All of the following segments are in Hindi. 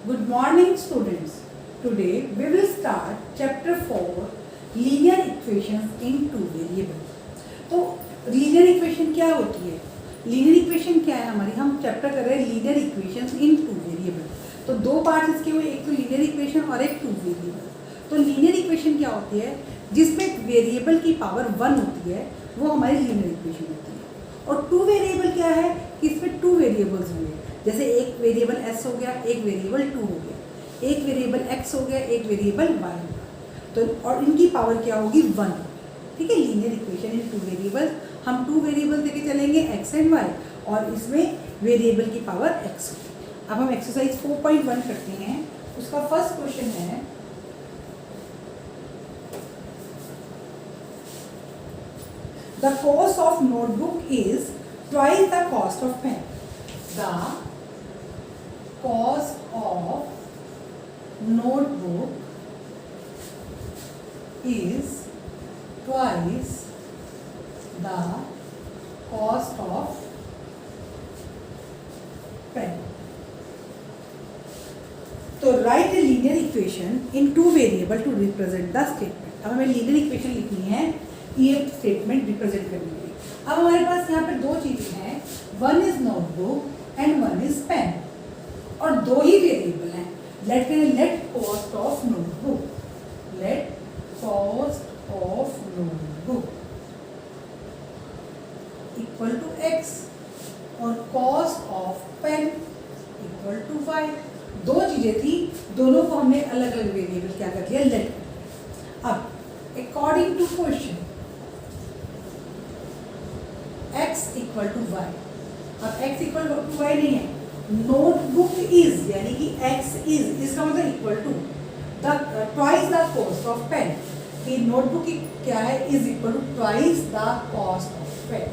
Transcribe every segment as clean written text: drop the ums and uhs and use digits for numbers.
Good morning students. Today we will start chapter 4 linear equations in two variable. तो linear equation क्या होती है? Linear equation क्या है हमारी? हम चैप्टर कर रहे हैं linear equations in two variable. तो दो पार्ट इसके हुए, एक तो linear equation और एक two variable. तो linear equation क्या होती है? जिसमें वेरिएबल की पावर 1 होती है वो हमारी linear equation होती है. और टू वेरिएबल क्या है कि इसमें टू वेरिएबल्स हुए, जैसे एक वेरिएबल s हो गया, एक वेरिएबल 2 हो गया, एक वेरिएबल x हो गया, एक वेरिएबल y हो गया. तो और इनकी पावर क्या होगी 1. ठीक है, linear equation in two variables. हम टू वेरिएबल देके चलेंगे x एंड y और इसमें वेरिएबल की पावर x होगी. अब हम एक्सरसाइज 4.1 करते हैं. उसका फर्स्ट क्वेश्चन है the cost of notebook is twice the cost of pen. The cost of notebook is twice the cost of pen. तो write a linear equation in two variable to represent the statement. अब हमें linear equation लिखनी है ये स्टेटमेंट रिप्रेजेंट करने के लिए. अब हमारे पास यहाँ पे दो चीजें हैं, one is notebook and one is pen, और दो ही वेरिएबल हैं. Let cost of notebook, let cost of notebook equal to x और cost of pen equal to y. दो चीजें थी, दोनों को हमने अलग अलग वेरिएबल क्या कर दिया, लेट. अब according to question x equal to y. अब x इक्वल टू वाई नहीं है, नोटबुक इज यानी कि x इज, इसका मतलब equal to the twice the cost of pen. कि नोटबुक क्या है, is equal to twice the cost of pen.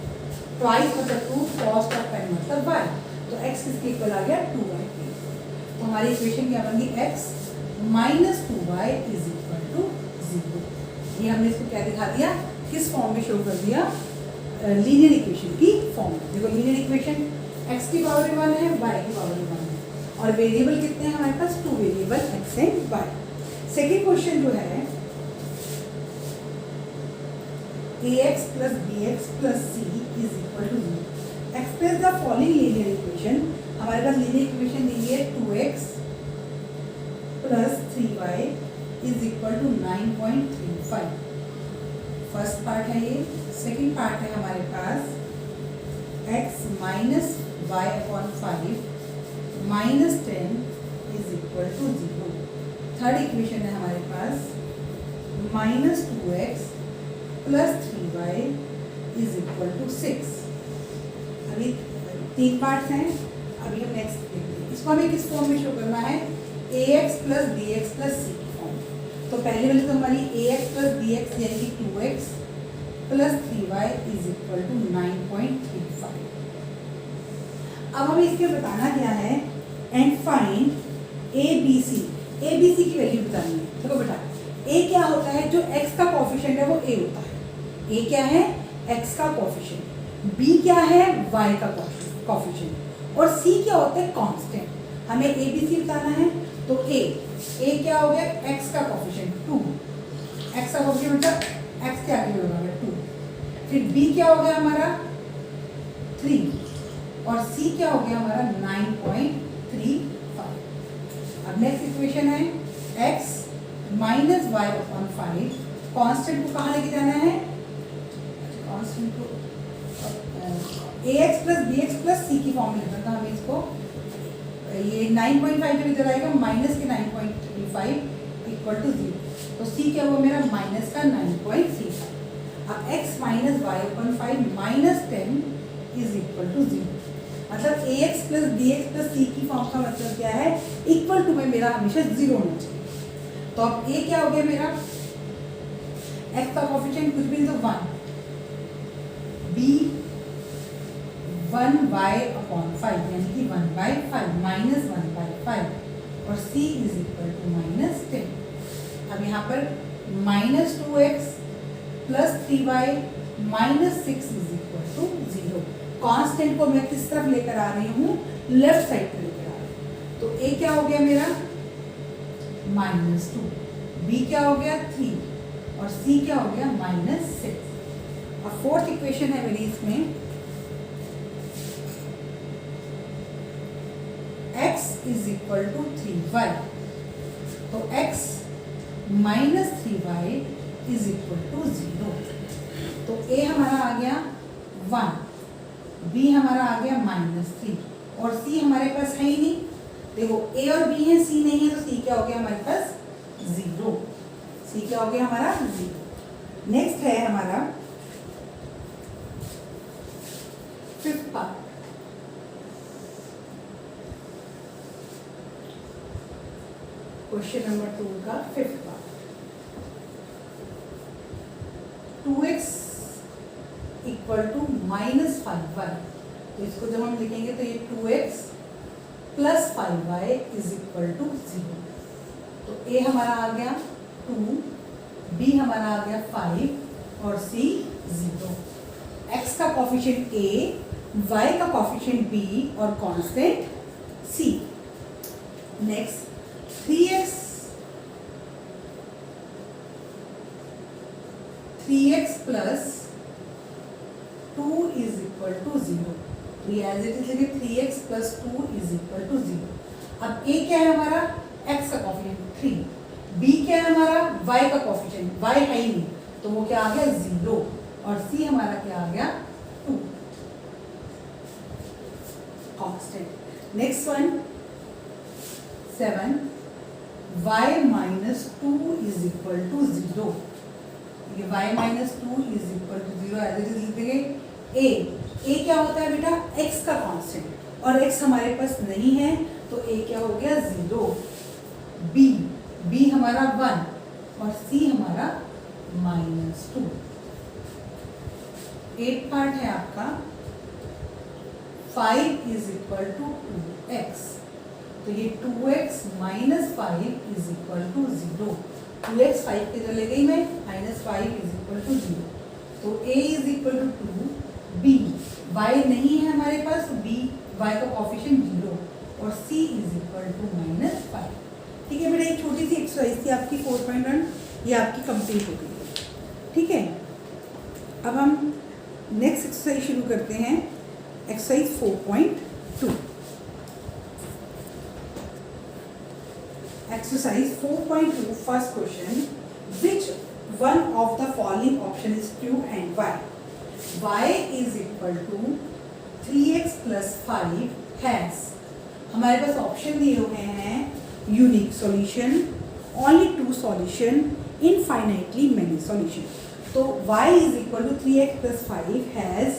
Twice मतलब 2, कॉस्ट ऑफ पेन मतलब y. तो x किसके इक्वल आ गया 2y. तो हमारी इक्वेशन क्या बन गई, x minus 2y is equal to 0. ये हमने इसको क्या दिखा दिया, किस फॉर्म में शो कर दिया, लीनियर इक्वेशन की फॉर्म. देखो लीनियर इक्वेशन x की पावर 1 है, y की पावर 1 है, और वेरिएबल कितने हैं हमारे पास, two variable x and y. Second question जो है ax plus bx plus c is equal to 0. Express the following linear equation. हमारे पास लीनियर इक्वेशन दी है 2x plus 3y is equal to 9.35. First part है ये. सेकेंड पार्ट है हमारे पास x minus y upon 5 minus 10 is equal to 0. Third equation है हमारे पास minus 2x plus 3y is equal to 6. अभी तीन पार्ट्स हैं. अभी हम नेक्स्ट देखते हैं, इसको हमें किस फॉर्म में शो करना है, ax plus bx plus c की फॉर्म. तो पहले वाली तो हमारी ax प्लस bx यानी कि 2x plus 3y is equal to 9.35. अब हमें इसके बताना क्या है, and find A B C की वैल्यू बतानी है. देखो बेटा, a क्या होता है, जो x का कोफिशिएंट है वो a होता है. a क्या है, x का कोफिशिएंट. b क्या है, y का कोफिशिएंट. और c क्या होता है, कांस्टेंट. हमें a b c बताना है. तो a क्या हो गया, x का कोफिशिएंट 2. x का कोफिशिएंट मतलब x क्या होगा 2. फिर b क्या हो गया हमारा 3 और c क्या हो गया हमारा 9.35. अब नेक्स्ट इक्वेशन है x minus y upon 5. Constant को कहाँ लेके जाना है, कांस्टेंट को ax plus bx plus c की फॉर्म में लेना था हमें इसको. ये 9.5 के इधर आएगा, माइनस के 9.35 इक्वल टू 0. तो c क्या हुआ मेरा, माइनस का 9.35. अब x minus y upon 5 minus 10 is equal to 0. मतलब ax plus bx plus c की फॉर्म का मतलब क्या है, इक्वल टू में मेरा हमेशा 0 होना चाहिए. तो अब a क्या हो गया मेरा, x का कोफिशिएंट कुछ भी तो 1, b 1y अपॉन 5 यानी कि 1/5 माइनस 1/5 और c is equal to minus 10. अब यहाँ पर minus 2x plus 3y minus 6 is equal to 0. Constant को मैं किस तरफ लेकर आ रही हूँ, लेफ्ट साइड पर लेकर आ रही हूँ. तो ए क्या हो गया मेरा -2, बी क्या हो गया 3 और सी क्या हो गया -6। अब फोर्थ इक्वेशन है मेरी इसमें x is equal to 3y, तो x -3y is equal to 0। तो a हमारा आ गया 1, b हमारा आ गया -3 और c हमारे पास है ही नहीं। देखो a और b है, c नहीं है, तो c क्या हो गया हमारे पास 0। c क्या हो गया हमारा 0। नेक्स्ट है हमारा फिफ्थ पार्ट। क्वेश्चन नंबर 2 का fifth part. 2x equal to -5y, तो इसको जब हम लिखेंगे तो ये 2x plus 5y is equal to 0। तो a हमारा आ गया 2, b हमारा आ गया 5 और c 0। x का कॉफिशिएंट a, y का कॉफिशिएंट b और constant c। Next 3x plus 2 is equal to 0। तो ये एज इट इज लिखे 3x plus 2 is equal to 0। अब a क्या है हमारा x का कॉफिशिएंट 3, b क्या है हमारा y का कॉफिशिएंट, y है ही नहीं तो वो क्या आ गया 0 और c हमारा क्या आ गया 2 constant. Next one 7 y minus 2 is equal to 0। ये y minus 2 is equal to 0 as it is लिख देंगे। a क्या होता है बेटा x का कांस्टेंट और x हमारे पास नहीं है तो a क्या हो गया 0। b हमारा 1 और c हमारा -2। 8 पार्ट है आपका 5 इज इक्वल टू 2x, तो ये 2x minus 5 is equal to 0। 2x 5 के चले गई मैं, -5 इज इक्वल टू 0। तो a is equal to 2, b y नहीं है हमारे पास, b y का कॉफिशिएंट 0 और c इज इक्वल टू -5। ठीक है बेटा, एक छोटी सी एक्सरसाइज थी आपकी 4.1, ये आपकी कंप्लीट हो गई है। ठीक है, अब हम नेक्स्ट एक्सरसाइज शुरू करते हैं, exercise 4.2। Exercise 4.2 first question, which one of the following option is true and why? Y is equal to 3x plus 5 has, हमारे पास ऑप्शन दिए हुए हैं unique solution, only 2 solution, infinitely many solution. तो y is equal to 3x plus 5 has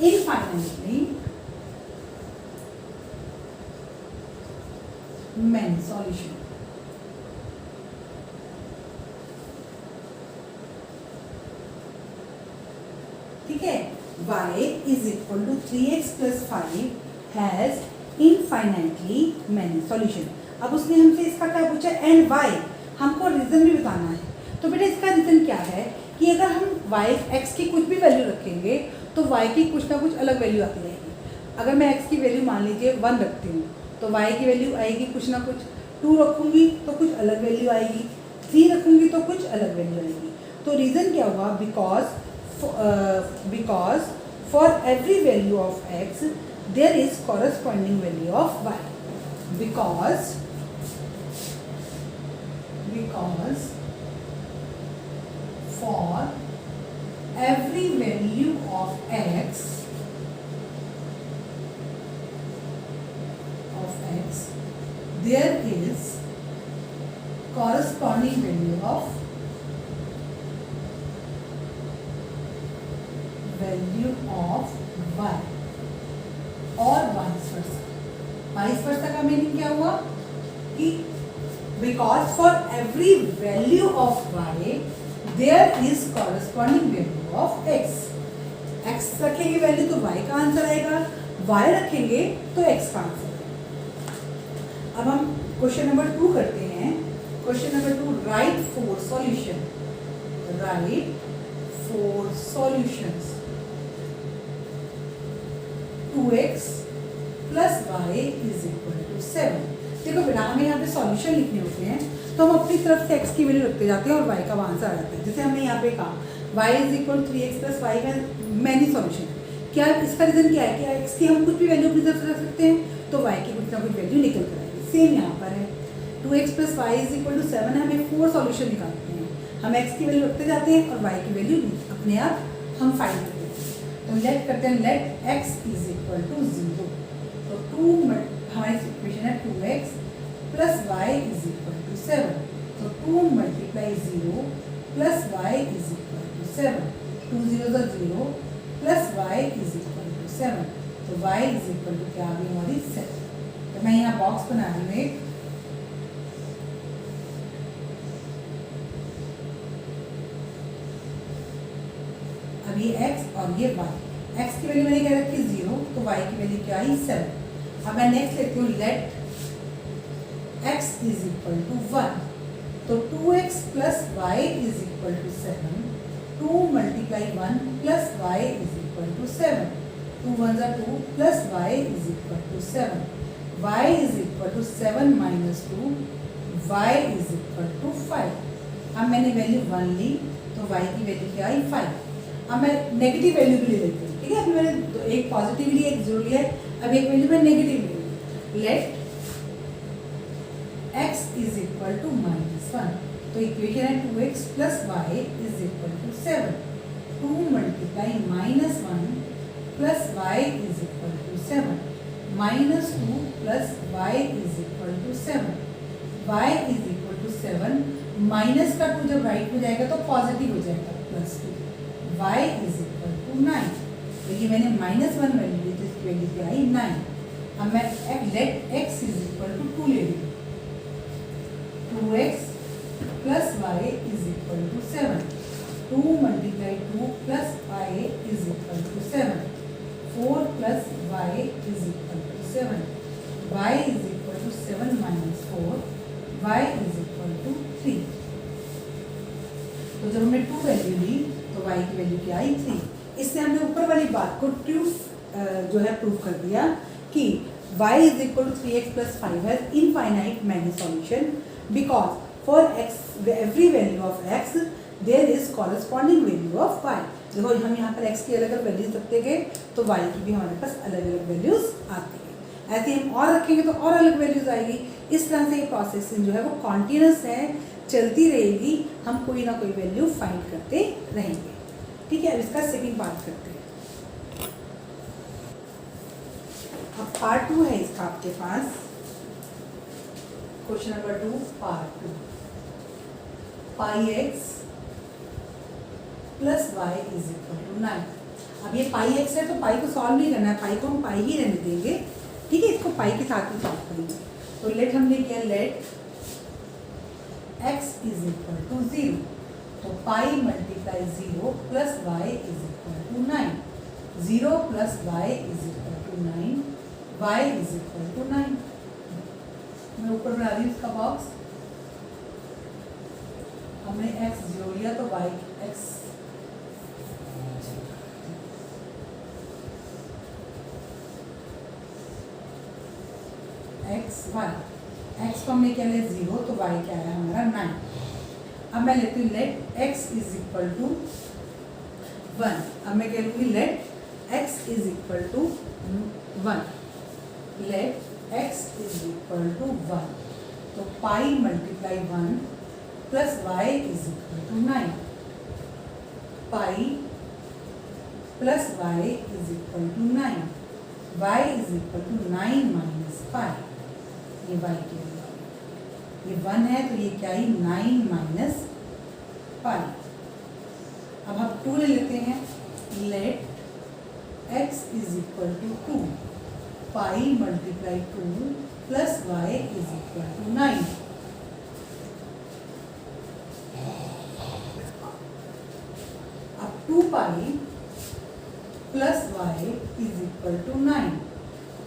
infinitely many solution। ठीक है, y is equal to 3x plus 5 has infinitely many solution। अब उसने हमसे इसका क्या पूछा एंड y, हमको रीजन भी बताना है। तो बेटा इसका रीजन क्या है कि अगर हम y x की कुछ भी वैल्यू रखेंगे तो y की कुछ ना कुछ अलग वैल्यू आती रहेगी। अगर मैं x की वैल्यू मान लीजिए 1 रखती हूँ तो y की वैल्यू आएगी कुछ ना कुछ, 2 रखूँगी तो कुछ अलग वैल्यू आएगी, 3 रखूँगी तो कुछ अलग वैल्यू आएगी। तो रीज़न क्या हुआ, because for every value of x there is corresponding value of y, because for every value of x there is corresponding value of y और वाइस वर्सा का मीनिंग क्या हुआ कि because for every value of y there is corresponding value of x रखेंगे वैल्यू तो y का आंसर आएगा, y रखेंगे तो x का आंसर आएगा। अब हम क्वेश्चन नंबर 2 करते हैं। Question number 2, right 4 solution, right 4 solutions. 2x plus y is equal to 7। देखो बेटा हमें यहाँ पे सॉल्यूशन लिखने होते हैं तो हम अपनी तरफ से x की वैल्यू रखते जाते हैं और y का आंसर आ जाता है। जैसे हमने यहाँ पे कहा y is equal 3x plus y का मैनी सॉल्यूशन। क्या इसका रीजन क्या है कि x की हम कुछ भी वैल्यू अपनी तरफ से रख सकते हैं तो y की कुछ ना कुछ वैल्यू निकल कर आएगी। सेम यहाँ पर है 2x plus y is equal to 7 है, हमें 4 सॉल्यूशन निकालते हैं। हम x की वैल्यू रखते जाते हैं और y की वैल्यू अपने आप हम फाइंड करते हैं। तो लेट करते हैं let x is equal to 0। तो 2 हमारी इक्वेशन है 2x plus y is equal to 7। तो 2 multiply 0 plus y is equal to 7। 2 0 0 plus y is equal to 7। तो y इज इक्वल टू क्या आ गई हमारी 7। तो मैं यहाँ बॉक्स बना रही हूँ एक। अब ये x और ये y। x की वैल्यू मैंने क्या रखी 0 तो y की वैल्यू क्या आई 7। अब मैं नेक्स्ट लेती हूँ let x is equal to 1। तो 2x plus y is equal to 7। 2 multiply 1 plus y is equal to 7। 2 1 2 plus y is equal to 7। y is equal to 7 minus 2। y is equal to 5। अब मैंने वैल्यू 1 ली तो y की वैल्यू क्या आई 5। अब मैं नेगेटिव वैल्यू भी ले लेती हूँ। ठीक है, अभी मैंने एक पॉजिटिव ली एक जीरो लिया है, अब एक वैल्यू मैं नेगेटिव ले let x is equal to -1। तो इक्वेशन है 2x plus y is equal to 7। 2 multiply -1 plus y is equal to 7। -2 plus y is equal to 7। y is equal to 7। Minus का 2 जब राइट में जाएगा तो पॉजिटिव हो जाएगा +2। y is equal to 9। तो ये मैंने -1 वैल्यू ली तो इसकी वैल्यू क्या आई 9। अब मैं let x is equal to 2 ले रही हूँ। 2x plus y is equal to 7। 2 multiply 2 plus y is equal to 7। 4 plus y is equal to 7। y is equal to 7 minus 4। y is equal to 3। तो जब हमने 2 वैल्यू ली तो y की वैल्यू क्या आई 3। इससे हमने ऊपर वाली बात को जो है प्रूव कर दिया कि y is equal to 3x plus 5 है infinite many solution because for x every value of x there is corresponding value of y। देखो हम यहाँ पर x की अलग अलग वैल्यूज रखते गए तो y की भी हमारे पास अलग अलग वैल्यूज आती है। ऐसे हम और रखेंगे तो और अलग वैल्यूज आएगी। इस तरह से ये प्रोसेसिंग जो है वो कॉन्टिन्यूस है, चलती रहेगी। हम कोई ना कोई वैल्यू फाइंड करते रहेंगे। ठीक है, अब इसका सेकंड पार्ट करते हैं। अब पार्ट 2 है इसका आपके पास। Question number 2 part 2। Pi x plus y is equal to 9। अब ये पाई एक्स है तो पाई को सॉल्व नहीं करना है, पाई को हम पाई ही रहने देंगे। ठीक है, इसको पाई के साथ ही सॉल्व करेंगे। तो लेट हमने किया let x is equal to 0। तो pi multiply 0 plus y is equal to 9। 0 plus y is equal to 9। y is equal to 9। मैं ऊपर बना रही हूँ इसका बॉक्स। हमने x जोड़ लिया तो y x x y x को हमने क्या लिया 0 तो y क्या आया हमारा 9। अब मैं लेती हूँ let x is equal to 1। अब मैं कह लूँगी let x is equal to 1। Let x is equal to 1। तो pi multiply 1 plus y is equal to 9। Pi plus y is equal to 9। y is equal to 9 minus pi. ये y की वैल्यू, ये 1 है तो ये क्या है 9 माइनस पाई। अब हम 2 ले लेते हैं। Let x is equal to 2। Pi multiply 2 plus y is equal to 9। अब 2 pi plus y is equal to 9।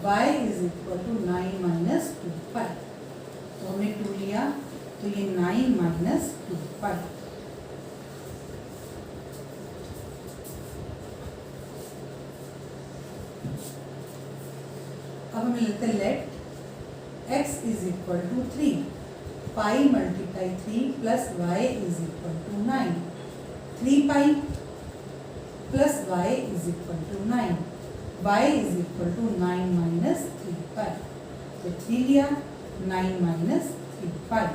y is equal to 9 minus 2 pi. तो हमने 2 लिया तो ये 9 माइनस 2 पाई। अब हम लेते हैं let x is equal to 3, pi multiply 3 plus y is equal to 9, 3 pi plus y is equal to 9, y is equal to 9 minus 3 pi, तो 3 लिया, 9 माइनस 3 पाई।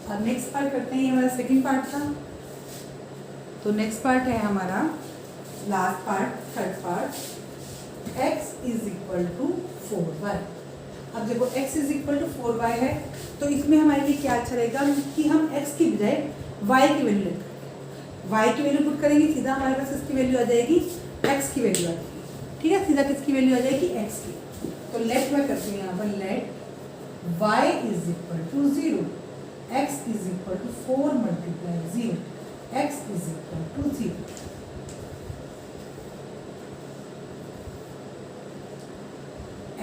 अब नेक्स्ट पार्ट करते हैं, ये हमारा सेकेंड पार्ट था। तो नेक्स्ट पार्ट है हमारा last part, third part, x is equal to 4y। अब देखो x is equal to 4y है, तो इसमें हमारे लिए क्या अच्छा रहेगा कि हम x की बजाय y की वैल्यू लेते हैं। y की वैल्यू पुट करेंगे, सीधा हमारे पास इसकी वैल्यू आ जाएगी, x की वैल्यू आ जाएगी। ठीक है, सीधा किसकी वैल्यू आ जाएगी, x की। तो लेट मैं करती हूँ यहाँ पर, let y is equal to 0, x is equal to 4 multiply 0, x is equal to 0।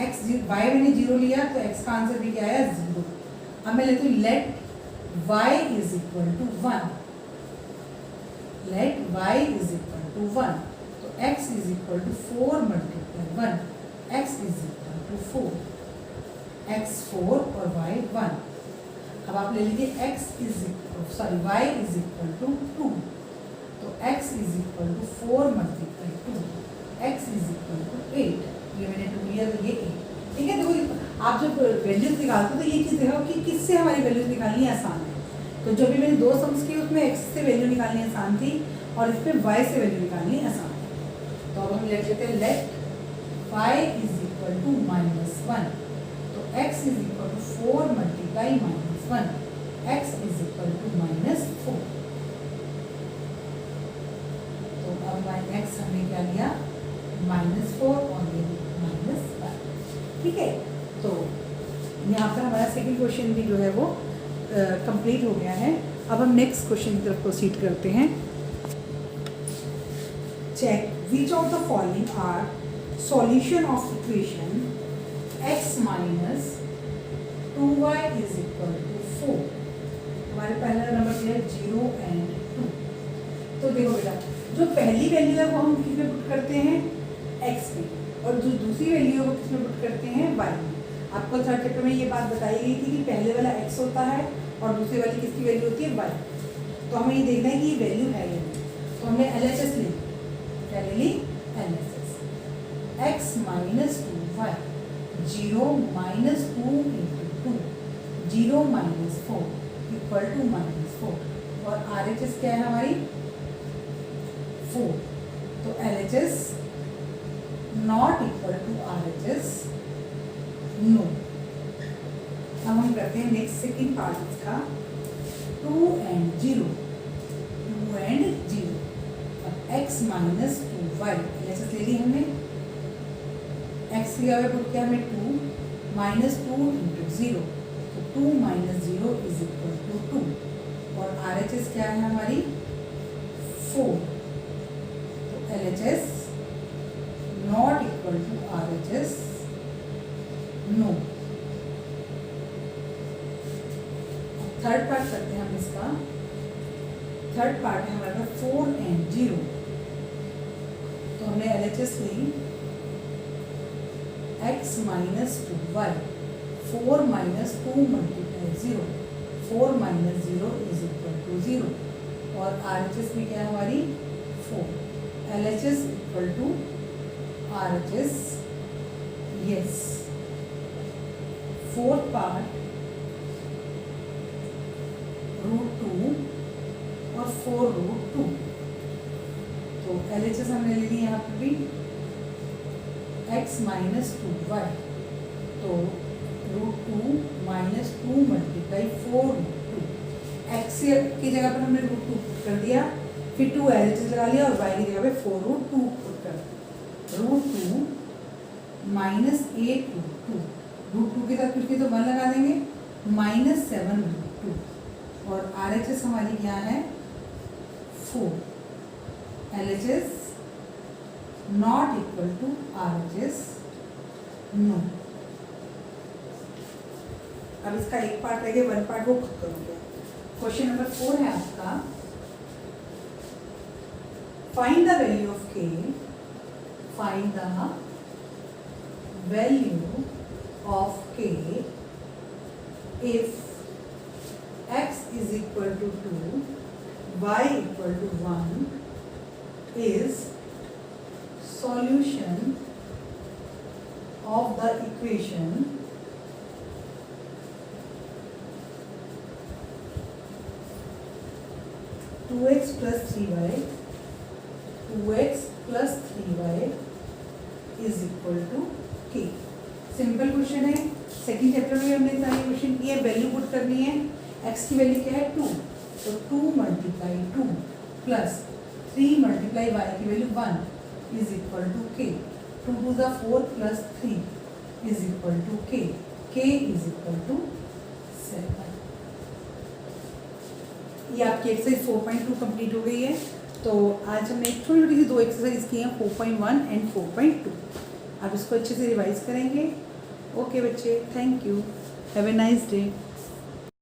x y मैंने 0 लिया, तो x का आंसर भी क्या आया, 0। अब मैं लेती हूँ let y is equal to 1, let y is equal to 1, तो x is equal to 4 multiply 1, x is equal to 4, x 4 और y 1। अब आप ले लीजिए y इज इक्वल टू 2, तो x is equal to 4 multiply 2, x is equal to 8, ये मैंने 2 लिया तो ये 8। ठीक है, देखो आप जब वैल्यूज निकालते हो तो ये चीज़ देखो कि किससे हमारी वैल्यूज निकालनी आसान है। तो जो भी मैंने 2 सम्स किए उसमें x से वैल्यू निकालनी आसान थी और इसमें y से वैल्यू निकालनी आसान थी। तो अब हम लिख लेते हैं let y is equal to -1, तो x is equal to 4 multiply -1, x is equal to -4। तो अब x हमने क्या लिया, -4 और ये -1। ठीक है, तो यहाँ पर हमारा सेकंड क्वेश्चन भी जो है वो कंप्लीट हो गया है। अब हम नेक्स्ट क्वेश्चन की तरफ प्रोसीड करते हैं। Check which of the following are solution of equation x minus 2y is equal to 4। हमारे पहला नंबर दिया 0 एंड 2। तो देखो बेटा, जो पहली वैल्यू है वो हम किस में पुट करते हैं, x में, और जो दूसरी वैल्यू है वो किस में पुट करते हैं, y में। आपको थर्ड चैप्टर में ये बात बताई गई थी कि पहले वाला x होता है और दूसरी वाली किसकी वैल्यू होती है, y। तो हमें ये देखना है कि ये वैल्यू है या नहीं। तो हमने LHS ली, क्या ले ली, LHS, x minus 2y, 0 minus 2 into 2, 0 minus 4 equal to -4, और RHS क्या है हमारी, 4। तो LHS not equal to RHS no. अब हम करते हैं नेक्स्ट सेकेंड पार्ट इसका, 2 एंड 0, 2 एंड 0। अब x माइनस 2y, LHS ले ली हमने, x की जगह पुट किया हमने 2 माइनस 2 इंटू 0, तो 2 माइनस 0 इज इक्वल टू 2, और RHS क्या है हमारी, 4। तो LHS not equal to RHS no. Third part करते हैं हम इसका। थर्ड पार्ट है हमारे पास 4 एंड 0। तो हमने LHS ली, x minus 2y, 4 minus 2 multiply 0, 4 minus 0 is equal to 0, और RHS में क्या है हमारी, 4। LHS equal to RHS yes। Fourth part √2 और 4√2। तो LHS हमने ले ली यहाँ पर भी, x माइनस 2y, तो √2 माइनस 2 मल्टीप्लाई 4√2, x की जगह पर हमने √2 कर दिया, फिर 2 LHS लगा लिया, और y की जगह पे 4√2 पुट कर दिया। √2 माइनस 8√2, √2 के साथ कुछ नहीं तो 1 लगा देंगे, -7√2, और RHS हमारी क्या है, 4। LHS not equal to RHS no. अब इसका एक पार्ट रह गया, 1 पार्ट वो खुद करोगे। क्वेश्चन नंबर 4 है आपका, find the value of k, find the value of k if x is equal to 2, y equal to 1 is solution of the equation two x plus 3y 2x plus 3y is equal to k। Simple question है। सेकंड चैप्टर में हमने सारे क्वेश्चन किए, वैल्यू पुट करनी है। x की वैल्यू क्या है 2, तो 2 मल्टीप्लाई 2 प्लस 3 मल्टीप्लाई y की value 1 is equal to k। 2 to the 4 plus 3 is equal to k। k is equal to 7। ये आपकी एक्सरसाइज 4.2 कंप्लीट हो गई है। तो आज हमने एक छोटी छोटी सी 2 एक्सरसाइज की हैं, 4.1 एंड 4.2। आप इसको अच्छे से रिवाइज करेंगे। ओके बच्चे, thank you, have a nice day.